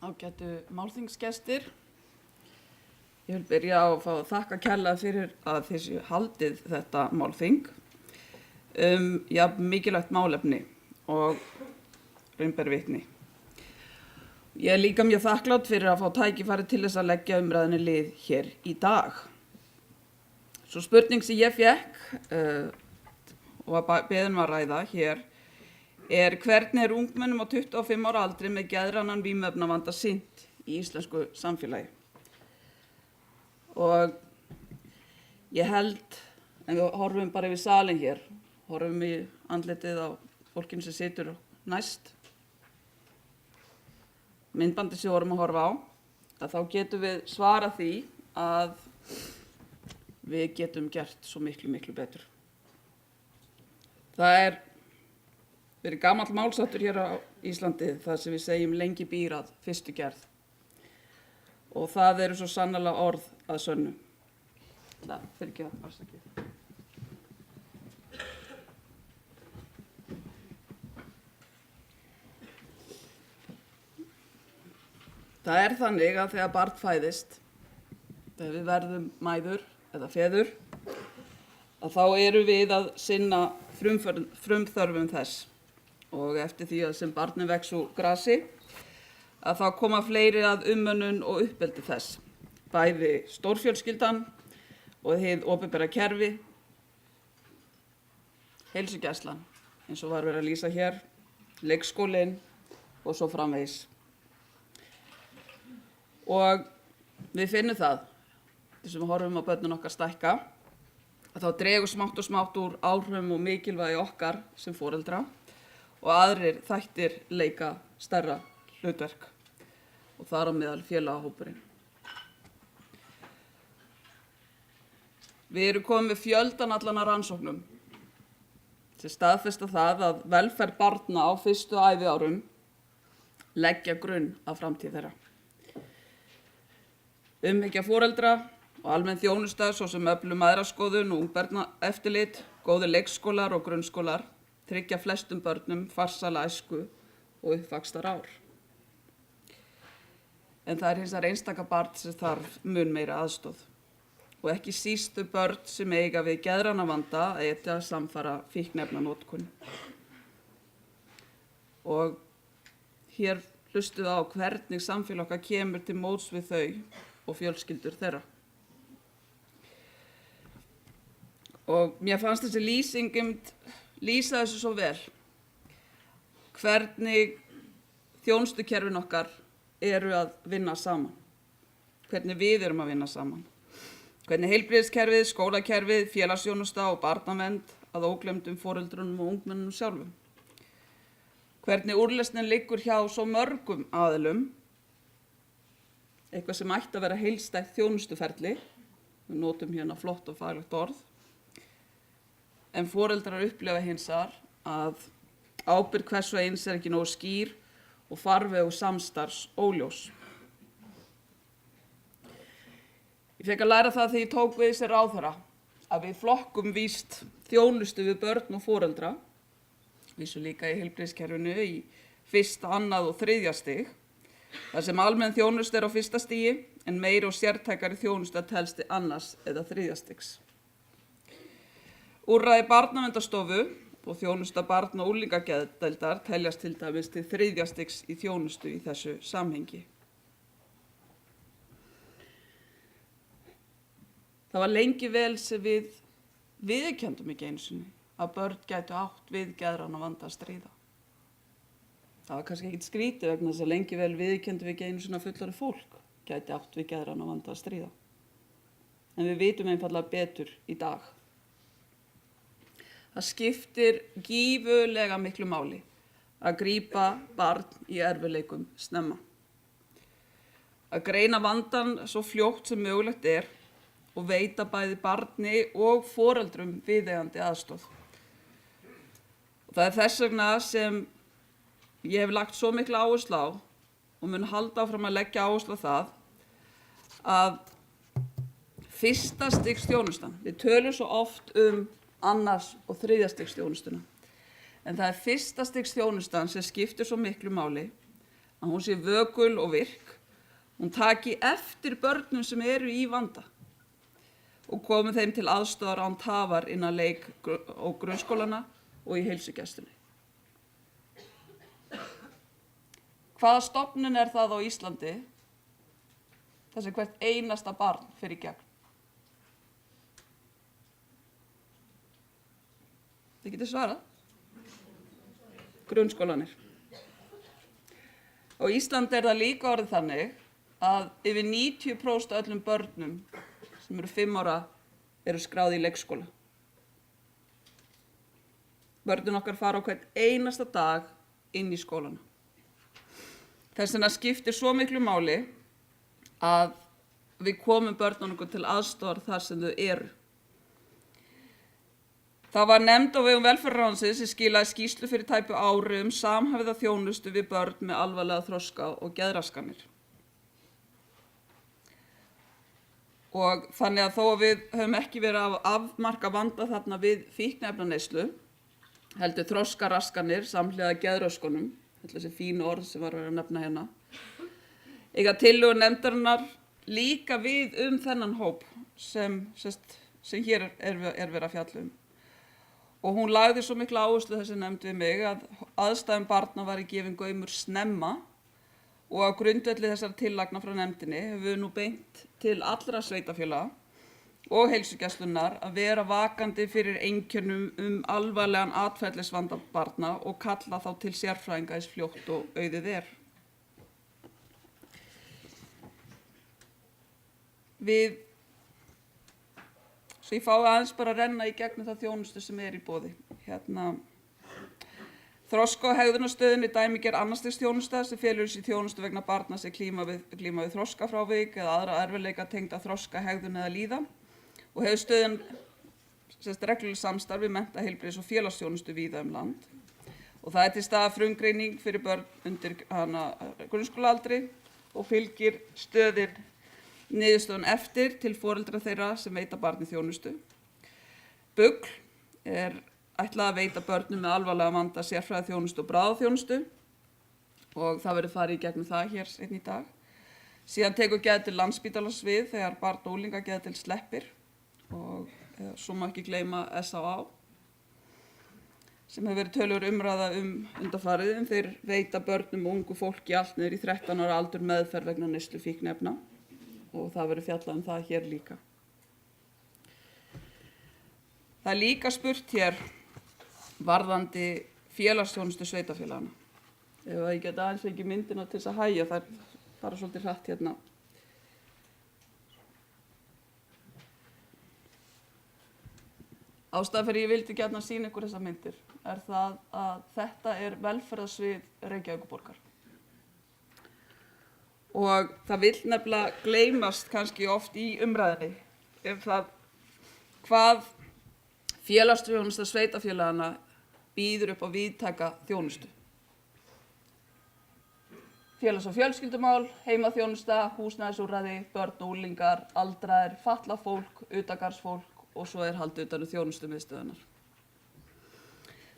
Ágætu málþingsgestir. Ég vil byrja á að fá að þakka kærlega fyrir að þið haldið þetta málþing mikilvægt málefni og raun ber vitni. Ég er líka mjög þakklát fyrir að fá tækifæri til þess að leggja umræðunni lið hér í dag. Svo spurning sem ég fékk og að beðin var ræða hér hvernig er ungmennum á 25 ára aldri með geðrænan vímuefnavanda sinnt í íslensku samfélagi. Og ég held, en við horfum bara yfir salin hér, horfum í andlitið á fólkinu sem situr næst, myndbandi sem við vorum að horfa á, að þá getum við svarað því að við getum gert svo miklu betur. Það verið gamall málsháttur hér á Íslandi, það sem við segjum lengi býr að fyrstu gerð. Og það eru svo sannarlega orð að sönnu. Það er þannig að þegar barn fæðist, þegar við verðum mæður eða feður, að þá erum við að sinna frumþörfum þess. Og eftir því að sem barnið vex úr grasi, að þá koma fleiri að umönnun og uppeldi þess. Bæði stórfjölskyldan og hið opinbera kerfi, heilsugæslan, eins og var verið að lýsa hér, leikskólinn og svo framvegis. Og við finnum það, þess að við horfum á börnin okkar stækka, að þá dregur smátt og smátt úr áhrifum og mikilvægi okkar sem foreldra, og aðrir þættir leika stærra hlutverk og þar á meðal félagahópurinn. Við erum komið með fjöldan allan af rannsóknum sem staðfesta það að velferð barna á fyrstu æviárum leggja grunn að framtíð þeirra. Umhyggja foreldra og almenn þjónusta svo sem öflug mæðraskoðun og ungbarnaeftirlit, góðir leikskólar og grunnskólar tryggja flestum börnum farsæla æsku og uppvaxtar ár. En það hins vegar einstaka barn sem þarf mun meira aðstoð og ekki síst þau börn sem eiga við geðrænan vanda að etja samfara fíkniefnanotkun. Og hér hlustuðu á hvernig samfélag okkar kemur til móts við þau og fjölskyldur þeirra. Og mér fannst þessi lýsing lýsa þessu svo vel, hvernig þjónustukerfin okkar eru að vinna saman, hvernig við erum að vinna saman, hvernig heilbrigðiskerfið, skólakerfið, félagsþjónusta og barnavernd að ógleymdum foreldrunum og ungmennum sjálfum, hvernig úrlausnin liggur hjá svo mörgum aðilum, eitthvað sem ætti að vera heildstætt þjónustuferli, við notum hérna flott og faglegt orð, en foreldrar upplifa hins vegar að ábyrgð hvers og eins ekki nógu skýr og farvegur samstarfs óljós. Ég fékk að læra það þegar ég tók við þessi ráðherra að við flokkum víst þjónustu við börn og foreldra, vísu líka í heilbrigðiskerfinu í 1., 2. og 3. stig, þar sem almenn þjónusta á 1. stigi en meiri og sértækari þjónusta telst til 2. eða 3. stigs. Úrræði barnaverndarstofu og þjónusta barna- og unglingageðdeildar teljast til dæmis til 3. stigs í þjónustu í þessu samhengi. Það var lengi vel sem við viðurkenndum ekki einu sinni að börn gætu átt við geðrænan vanda að stríða. Það var kannski ekkert skrítið vegna þess að lengi vel viðurkenndum við ekki einu sinni að fullorðið fólk gæti átt við geðrænan vanda að stríða. En við vitum einfaldlega betur í dag. Það skiptir gífurlega miklu máli að grípa barn í erfiðleikum snemma. Að greina vandann svo fljótt sem mögulegt og veita bæði barni og foreldrum viðeigandi aðstoð. Og það er þess vegna sem ég hef lagt svo mikla áherslu á og mun halda áfram að leggja áherslu á það að 1. stigs þjónustan, við tölum svo oft 2. og 3. stigs þjónustuna, en það er 1. stigs þjónustan sem skiptir svo miklu máli að hún sé vökul og virk, hún taki eftir börnum sem eru í vanda og komi þeim til aðstoðar án tafar innan leik- og grunnskólana og í heilsugæslunni. Hvaða stofnun er það á Íslandi þar sem hvert einasta barn fer í gegn? Þið getið svarað. Grunnskólanir. Á Íslandi er það líka orðið þannig að yfir 90% af öllum börnum sem eru 5 ára eru skráð í leikskóla. Börnin okkar fara á hvern einasta dag inn í skólana. Þess vegna skiptir svo miklu máli að við komum börnunum okkur til aðstoðar þar sem þau eru. Það var nefnd á vegum velferðarráðuneytisins sem skilaði skýrslu fyrir tæpu ári samhæfða þjónustu við börn með alvarlega þroska og geðraskanir. Og þannig að þó að við höfum ekki verið að afmarka vanda þarna við fíkniefnaneyslu, heldur þroskaraskanir samhliða geðröskunum, þessi fínu orð sem var verið að nefna hérna, eiga tillögur nefndarinnar líka við þennan hóp sem hér er verið að fjalla um. Og hún lagði svo mikla áherslu þessi nefnd við mig að aðstæðum barna var gefinn gaumur snemma og á grundvelli þessara tillagna frá nefndinni hefur við nú beint til allra sveitarfélaga og heilsugæslunnar að vera vakandi fyrir einkennum alvarlegan atferlisvanda barna og kalla þá til sérfræðinga eins fljótt og auðið er. Svo ég fái aðeins bara að renna í gegnum það þjónustu sem er í boði. Þroska- og hegðunarstöðin er dæmigerð annars stigs þjónusta sem felur í sér þjónustu vegna barna sem glíma við þroskafrávik eða aðra erfiðleika tengda þroska, hegðun eða líðan og hefur stöðin regluleg samstarf við mennta-, heilbrigðis- og félagsþjónustu víða land. Og það er til staðar frumgreining fyrir börn undir grunnskólaaldri og fylgir stöðin niðurstöðun eftir til foreldra þeirra sem veita barni þjónustu. BUGL er ætlað að veita börnum með alvarlega vanda sérfræðiþjónustu og bráðaþjónustu og það verður farið í gegnum það hér seinna í dag. Síðan tekur geðdeild Landspítalans við þegar barn- og unglingageðdeild sleppir og svo má ekki gleyma SÁÁ sem hefur verið töluverð umræða undanfarið þeir veita börnum og ungu fólki allt niður í 13 ára aldur meðferð vegna neyslu fíkniefna. Og það verður fjallað það hér líka. Það er líka spurt hér varðandi félagsþjónustu sveitarfélagana. Ef ég get aðeins fengið myndina til þess að hægja, það fara svolítið hratt hérna. Ástæðan fyrir ég vildi gjarnan sýna ykkur þessar myndir er það að þetta er velferðarsvið Reykjavíkurborgar. Og það vill nefnilega gleymast kannski oft í umræðinni það hvað félagsþjónusta sveitarfélagana býður upp á víðtæka þjónustu. Félags- og fjölskyldumál, heimaþjónusta, húsnæðisúrræði, börn og unglingar, aldraðir, fatlað fólk, utangarðsfólk og svo er haldið utan þjónustumiðstöðvarnar.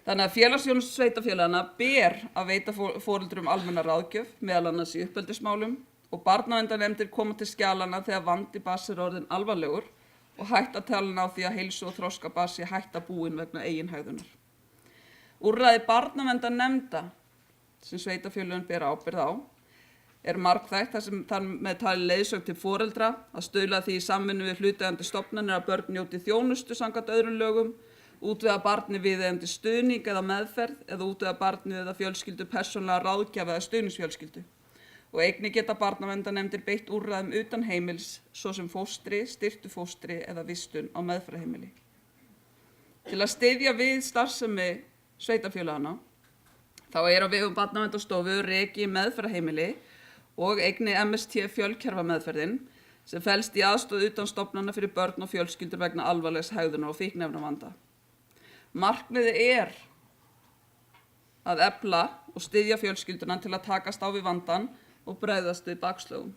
Þannig að félagsþjónustu sveitarfélagana ber að veita foreldrum almenna ráðgjöf, meðal annars í uppeldismálum og barnaverndarnefndir koma til skjalana þegar vandi barns er orðinn alvarlegur og hættutalin á því að heilsu og þroska barns sé hætta búin vegna eigin hegðunar. Úrræði barnaverndarnefnda sem sveitarfélögin ber ábyrgð á er margþætt þar með talið leiðsögn til foreldra að stuðla því í samvinnu við hlutaðeigandi stofnanir að börn njóti þjónustu samkvæmt öðrum lögum, útvega barni viðeigandi stuðning eða meðferð eða útvega barni eða fjölskyldu persónulega ráðgjafa eða stuðningsfjölskyldu. Og einnig geta barnaverndarnefndir beitt úrræðum utan heimils, svo sem fóstri, styrktu fóstri eða vistun á meðferðarheimili. Til að styðja við starfsemi sveitarfélagana þá er á vegum Barnaverndarstofu rekið meðferðarheimili og einnig MST fjölkerfameðferðin sem felst í aðstoð utan stofnana fyrir börn og fjölskyldur vegna alvarlegs hegðunar og fíkniefnavanda. Markmiðið er að efla og styðja fjölskylduna til að takast á við vandann og bregðast við bakslögum.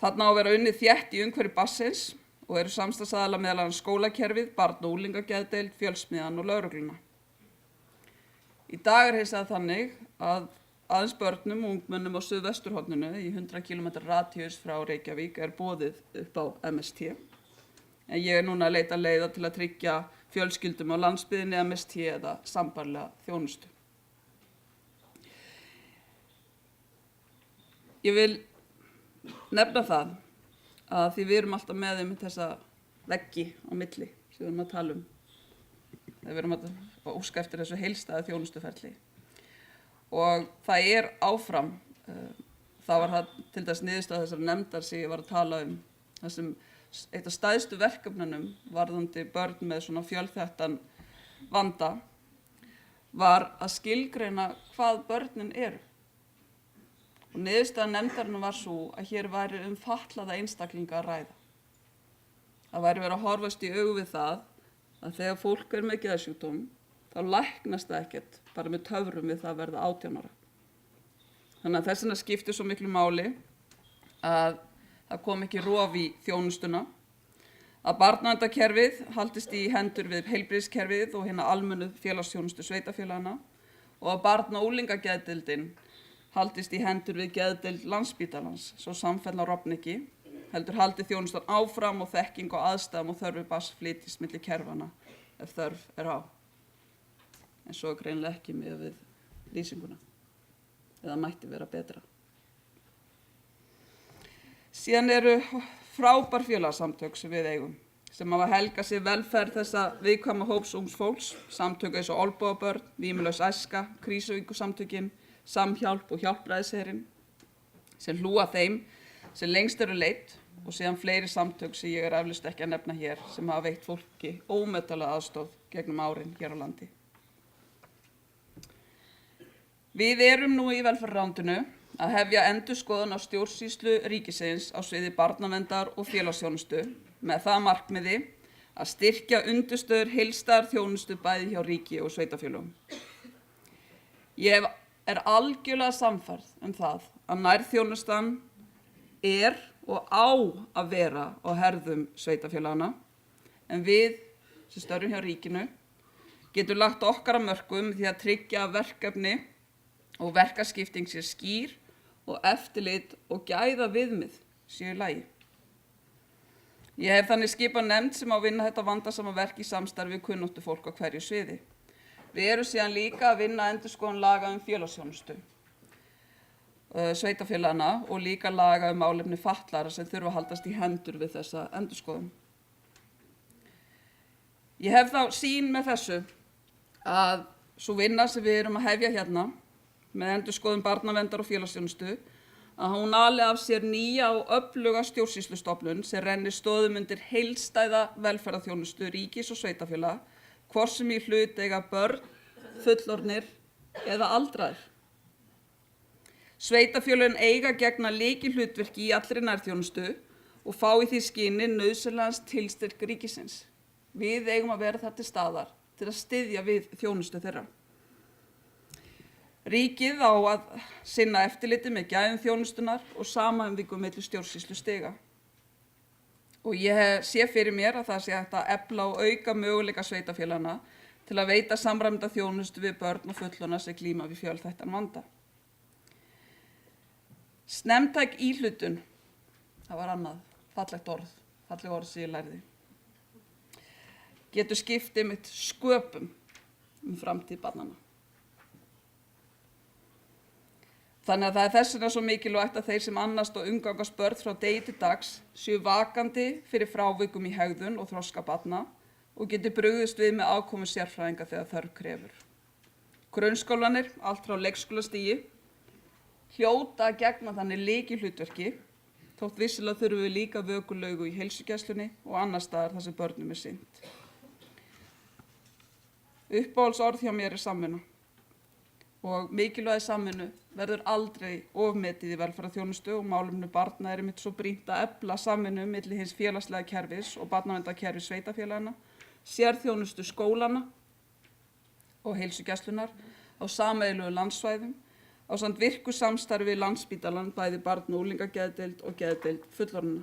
Þarna á að vera unnið þétt í umhverfi barnsins og eru samstarfsaðilar meðal annars skólakerfið, barn- og unglingageðdeild, Fjölsmiðjan og lögregluna. Í dag er hins vegar þannig að aðeins börnum og ungmennum á Suðvesturhorninu í 100 km radíus frá Reykjavík boðið upp á MST. En ég núna að leita leiða til að tryggja fjölskyldum á landsbyggðinni MST eða sambærilega þjónustu. Ég vil nefna það að því við erum alltaf með þessa veggi á milli sem við erum að tala þegar við erum að óska eftir þessu heildstæða þjónustuferli. Og það áfram, það var það til þess niðurstaða þessar nefndar sem ég var að tala það sem eitt af stærstu verkefnunum varðandi börn með svona fjölþættan vanda var að skilgreina hvað börnin eru. Og niðurstaða nefndarinnar var svo að hér væri fatlaða einstaklinga að ræða. Það væri verið að horfast í augu við það að þegar fólk með geðsjúkdóm þá læknast það ekkert bara með töfrum við það að verða 18 ára. Þannig að þess vegna skiptir svo miklu máli að það kom ekki rof í þjónustuna, að barnaverndarkerfið haldist í hendur við heilbrigðiskerfið og hina almennu félagsþjónustu sveitarfélaganna og að barna- og unglingageðdeildin haldist í hendur við geðdeild Landspítalans, svo samfella rofni ekki, heldur haldi þjónustan áfram og þekking og aðstæðum og þörfi barns flytjist milli kerfanna ef þörf á. En svo greinilega ekki miðað við lýsinguna, eða mætti vera betra. Síðan eru frábær félagasamtök sem við eigum, sem hafa helgað sér velferð þessa viðkvæma hóps ungs fólks, samtök eins og Olnbogabörn, Vímulaus æska, Krýsuvíkursamtökin, Samhjálp og Hjálpræðisherinn, sem hlúa þeim sem lengst eru leitt og síðan fleiri samtök sem ég eflaust ekki að nefna hér sem hafa veitt fólki ómetanlega aðstoð gegnum árin hér á landi. Við erum nú í velferðarráðuneytinu að hefja endurskoðun á stjórnsýslu ríkisins á sviði barnaverndar og félagsþjónustu með það markmiði að styrkja undirstöður heildstæðrar þjónustu bæði hjá ríki og sveitarfélögum. Ég er algjörlega sannfærð það að nærþjónustan og á að vera á herðum sveitarfélaganna, en við sem störfum hjá ríkinu getum lagt okkar að mörkum því að tryggja að verkefni og verkaskipting sé skýr og eftirlit og gæða viðmið séu í lagi. Ég hef þannig skipað nefnd sem á að vinna þetta vandasama verk í samstarfi við kunnáttu fólk á hverju sviði. Við erum síðan líka að vinna endurskoðun laga félagsþjónustu sveitarfélagana og líka laga málefni fatlaðra sem þurfa að haldast í hendur við þessa endurskoðun. Ég hef þá sýn með þessu að sú vinna sem við erum að hefja hérna með endurskoðun barnaverndar og félagsþjónustu að hún ali af sér nýja og öfluga stjórnsýslustofnun sem rennir stoðum undir heildstæða velferðarþjónustu ríkis og sveitarfélaga, hvort sem í hlut eiga börn, fullorðnir eða aldraðir. Sveitarfélögin eiga gegna lykilhlutverki í allri nærþjónustu og fá í því skyni nauðsynlegan tilstyrk ríkisins. Við eigum að vera þar til staðar til að styðja við þjónustu þeirra. Ríkið á að sinna eftirliti með gæðum þjónustunar og samhæfingu milli stjórnsýslustiga. Og ég sé fyrir mér að það sé hægt að efla og auka möguleika sveitarfélaganna til að veita samræmda þjónustu við börn og fullorðna sem glíma við fjölþættan vanda. Snemmtæk íhlutun, það var annað, falleg orð sem ég lærði, getur skipt sköpum framtíð barnanna. Þannig að það þess vegna svo mikilvægt að þeir sem annast og umgangast börn frá degi til dags séu vakandi fyrir frávikum í hegðun og þroska barna og geti brugðist við með aðkomu sérfræðinga þegar þörf krefur. Grunnskólanir, allt frá leikskólastigi, hljóta að gegna þannig lykilhlutverki, þótt vissilega þurfum við líka vökulaugu í heilsugæslunni og annars staðar þar sem börnum sinnt. Uppáhaldsorð hjá mér samvinna og mikilvægi samvinnu verður aldrei ofmetið í velferðarþjónustu og málefni barna einmitt svo brýnt að efla samvinnu milli hins félagslega kerfis og barnaverndarkerfis sveitarfélaganna, sérþjónustu skólana og heilsugæslunnar á sameiginlegu landsvæðum ásamt virku samstarfi við Landspítalann, bæði barna- og unglingageðdeild og geðdeild fullorðinna.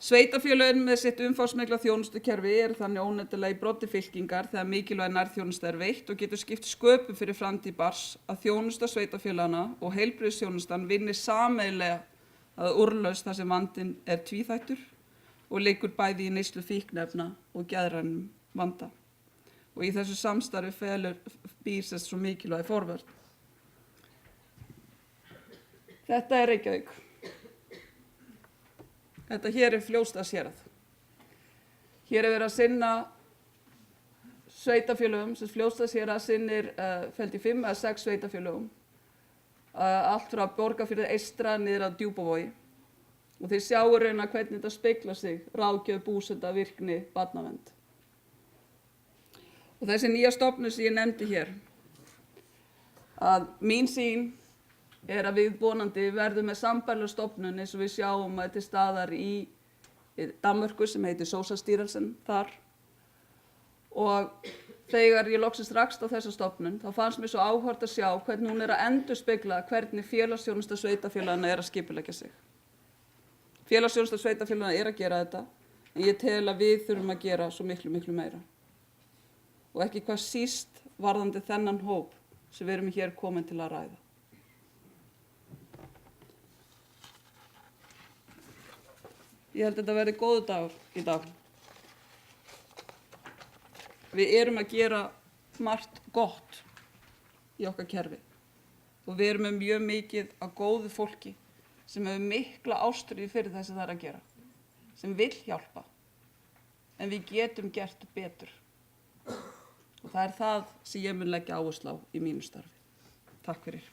Sveitarfélögin með sitt umfangsmikla þjónustukerfi eru þannig óneitanlega í broddi fylkingar þegar mikilvæg nærþjónusta er veitt og getur skipt sköpum fyrir framtíð barns að þjónusta sveitarfélagana og heilbrigðisþjónustan vinni sameiginlega að úrlausn þar sem vandinn er tvíþættur og liggur bæði í neyslu fíkniefna og geðrænum vanda. Og í þessu samstarfi býr sér svo mikilvæg forvörn. Þetta er Reykjavík. Þetta hér er Fljótsdalshérað. Hér er verið að sinna sveitarfélögum, sem Fljótsdalshérað sinnir feldi 5 eða 6 sveitarfélögum, allt frá Borgarfirði eystra niður að Djúpavogi. Og þið sjáu raunar hvernig þetta speglar sig, ráðgjöf, búseta, virkni, barnavernd. Og þessi nýja stofnun sem ég nefndi hér, að mín sýn er að við vonandi verðum með sambærilega stofnun eins og við sjáum að til staðar í Danmörku sem heitir Sósastýrelsen þar. Og þegar ég loksins rakst á þessa stofnun, þá fannst mér svo áhugavert að sjá hvernig hún er að endurspegla hvernig félagsþjónusta sveitarfélaganna er að skipuleggja sig. Félagsþjónusta sveitarfélaganna er að gera þetta, en ég tel að við þurfum að gera svo miklu meira. Og ekki hvað síst varðandi þennan hóp sem við erum hér komin til að ræða. Ég held að þetta verði góður dagur í dag. Við erum að gera margt gott í okkar kerfi og við erum með mjög mikið af góðu fólki sem hefur mikla ástríðu fyrir það sem það er að gera, sem vill hjálpa, en við getum gert betur. Og það er það sem ég mun leggja áherslu á í mínu starfi. Takk fyrir.